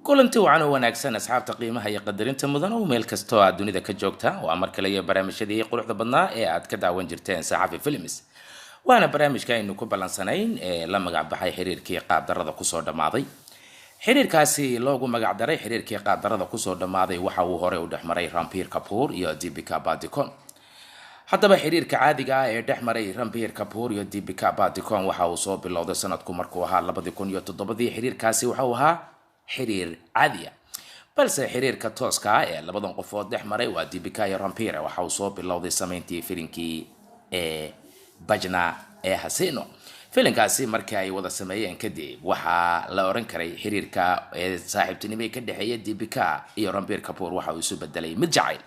kulanti wacan oo wanaagsan asxaabta qiimaha iyo qadarinta mudan oo meel kasta oo aad dunida ka joogta waa mar kale iyo barnaamijyadii quruxda badnaa ee aad ka daawan jirteen Saxafi Films waana barnaamijka aynu ku balansanayn ee la magac baxay xiriirkii qaab darrada ku soo dhamaaday xiriirkaasi loogu magac daray xiriirkii qaab darrada ku soo dhamaaday waxa uu hore u dhaxmaray Ranbir Kapoor iyo Deepika Padukone haddaba xiriirka caadiga ah ee dhaxmaray Ranbir Kapoor iyo Deepika Padukone waxa uu soo bilowday sanadku markuu ahaa 2007 xiriirkaasi waxa uu ahaa xiriir caadi ah balse xiriirka tooska ah ee labadan qofood dhaxmaray waa Deepika iyo Ranbir waxa uu soo bilowday sameyntii filinkii Bajna ee Hasino filinkaasi markii ay wada sameeyeen kadib waxa la oran karay xiriirka saaxiibtinimo ka dhaxeeya Deepika iyo Ranbir Kapoor waxa uu isu bedelay mid jacayl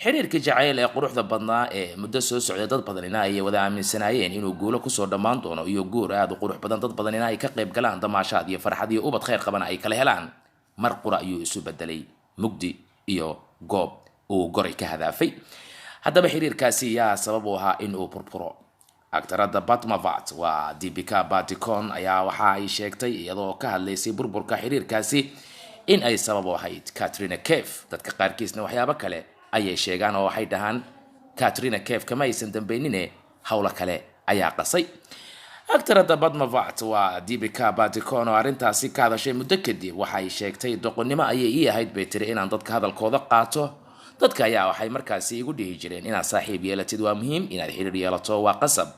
xiriirka jacayl ee quruxda badnaa ee muddo soo socday dad badanina ay wada aaminsanayeen inuu guulo ku soo dhamaan doono iyo guur aad u qurux badan dad badanina ay ka qayb galaan damaashaad iyo farxad iyo ubad khayr qaban ay kala helaan mar qura ayuu isu bedelay mugdi iyo goob uu goray ka hadaafay haddaba xiriirkaasi yaa sabab u ahaa in uu burburo aktarada Padmavat waa Deepika Padukone ayaa waxa ay sheegtay iyadoo ka hadlaysay burburka xiriirkaasi in ay sabab u ahayd Katrina Kaif dadka qaarkiisna waxyaabo kale ayay sheegaan oo waxay dhahaan Katrina Kaif kama aysan dambeynine hawla kale ayaa qasay aktarada Padmavat waa Deepika Padukone oo arrintaasi ka hadashay muddo kadib waxay sheegtay doqonnimo ayay ii ahayd bay tiri inaan dadka hadalkooda qaato dadka ayaa waxay markaasi igu dhihi jireen inaad saaxiib yeelatid waa muhiim inaad xiriir yeelato waa qasab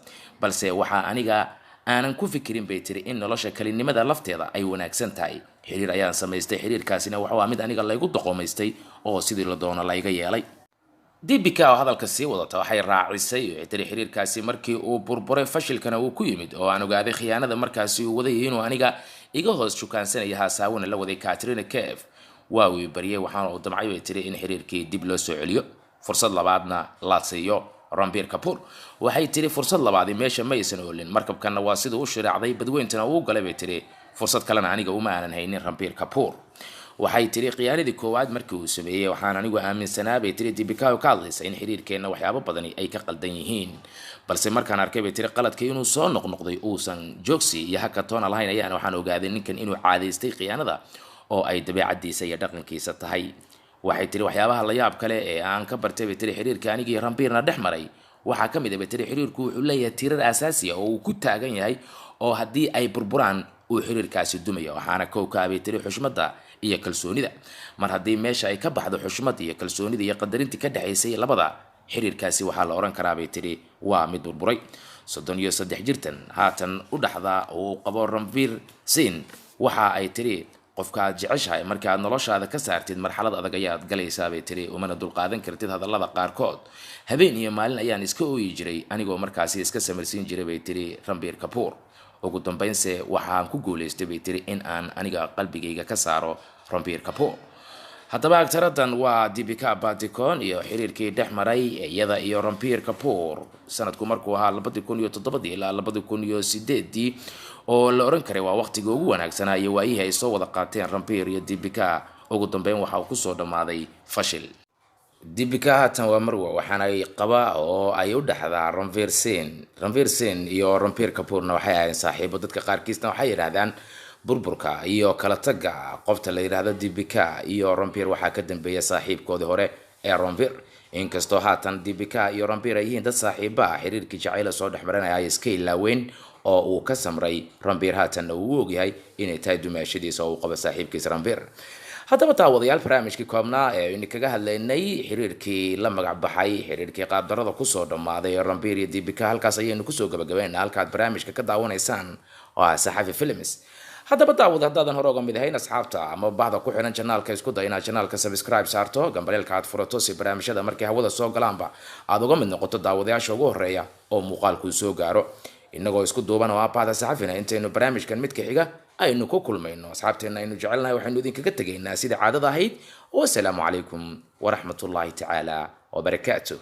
balse waxa aniga aanan ku fikirin bay tiri in nolosha kalinimada lafteeda ay wanaagsan tahay xiriir ayaan samaystay xiriirkaasina waxa mid aniga laygu doqomaystay oo sidii la doono layga yeelay Deepika oo hadalka sii wadata waxay raacisay tiri xiriirkaasi markii uu burburay fashilkana uu ku yimid oo aan ogaaday khiyaanada markaasi uu waday inuu aniga iga hoos shukaansanaya haasaawna la waday Katrina Kaif waa uu bariyay waxaan uu damcay tiri in xiriirkii dib loo soo celiyo fursad labaadna la siiyo Ranbir Kapoor waxay tiri fursad labaad meesha ma aysan oolin markabkana waa sidoo u shiraacday badweyntana uu galay bay tiri fursad kalena aniga uma aanan haynin Ranbir Kapoor waxay tiri qiyaanadii koowaad markii uu sameeyay waxaan anigu aaminsanaa bay tiri Deepika ka hadlaysa in xiriirkeena waxyaabo badan ay ka qaldan yihiin balse markaan arkay bay tiri qaladkii inuu soo noqnoqday uusan joogsi iyo hakatoon lahayn ayaan waxaan ogaaday ninkan inuu caadaystay qiyaanada oo ay dabeecadiisa iyo dhaqankiisa tahay waxay tiri waxyaabaha la yaab kale ee aan ka bartay bay tiri xiriirka aniga iyo Ranbirna dhexmaray waxa kamid ah bay tiri xiriirku wuxuu leeyahay tirar asaasi ah oo uu ku taagan yahay oo hadii ay burburaan uu xiriirkaasi dumayo waxaana kooka bay tiri xushmada iyo kalsoonida mar hadii meesha ay ka baxdo xushmada iyo kalsoonida iyo qadarinta ka dhaxaysay labada xiriirkaasi waxa la oran karaa bay tiri waa mid burburay 33 jirtan haatan u dhaxda oo qabo Ranbir Singh waxa ay tiri qofka jeceshahay marka aad noloshaada ka saartid marxalad adag ayaad galaysaa bay tiri umana dulqaadan kartid hadallada qaarkood habeen iyo maalin ayaan iska ooyi jiray anigoo markaasi iska samarsiin jiray bay tiri Ranbir Kapoor ugu dambeynse waxaan ku guuleystay bay tiri in aan aniga qalbigayga ka saaro Ranbir Kapoor haddaba agtaradan waa Deepika Padukone iyo xiriirkii dhexmaray iyada iyo Ranbir Kapoor sanadku markuu ahaa 2007 ilaa 2008 oo la oran karay waa waqtiga ugu wanaagsanaa iyo waayihii ay soo wada qaateen Ranbir iyo Deepika ugu dambeyn waxa uu ku soo dhamaaday fashil Deepika haatan waa marwa waxaana ay qaba oo ay u dhaxdaa Ranbir Singh iyo Ranbir Kapoorna waxay ahaayeen saaxiibo dadka qaarkiisna waxay yiraahdaan burburka iyo kala taga qofta la yiraahdo Deepika iyo Ranbir waxa ka dambeeyay saaxiibkoodii hore ee Ranbir inkastoo haatan Deepika iyo Ranbir ay yihiin dad saaxiibo ah xiriirkii jacayl soo dhexmaranaya ay iska ilaaweyn oo uu ka samray Ranbir haatan uu ogyahay inay tahay dumaashadiisa oo uu qabo saaxiibkiisa Ranbir haddaba taawadayaal barnaamijkii koobnaa ee in kaga hadlaynay xiriirkii la magac baxay xiriirkii qaab darrada ku soo dhamaaday Ranbir iyo Deepika halkaas ayaynu ku soo gabagabeynaa halka aad barnaamijka ka daawanaysaan waa Saxafi Films haddaba daawad haddaadan hore uga mid ahayn asxaabta ama bahda ku xiran channelka isku day inaad channelka subscribe saarto gambaleelka aad furato si barnaamijyada markay hawada soo galaanba aad uga mid noqoto daawadayaasha ugu horeeya oo muuqaalku soo gaaro inagoo isku duuban oo bahda Saxafina intaynu barnaamijkan mid ka xiga aynu ku kulmayno asxaabteena aynu jecelnahay waxaynu idinkaga tageynaa sida caadada ahayd wassalaamu calaykum waraxmatullaahi tacaala wabarakaatuh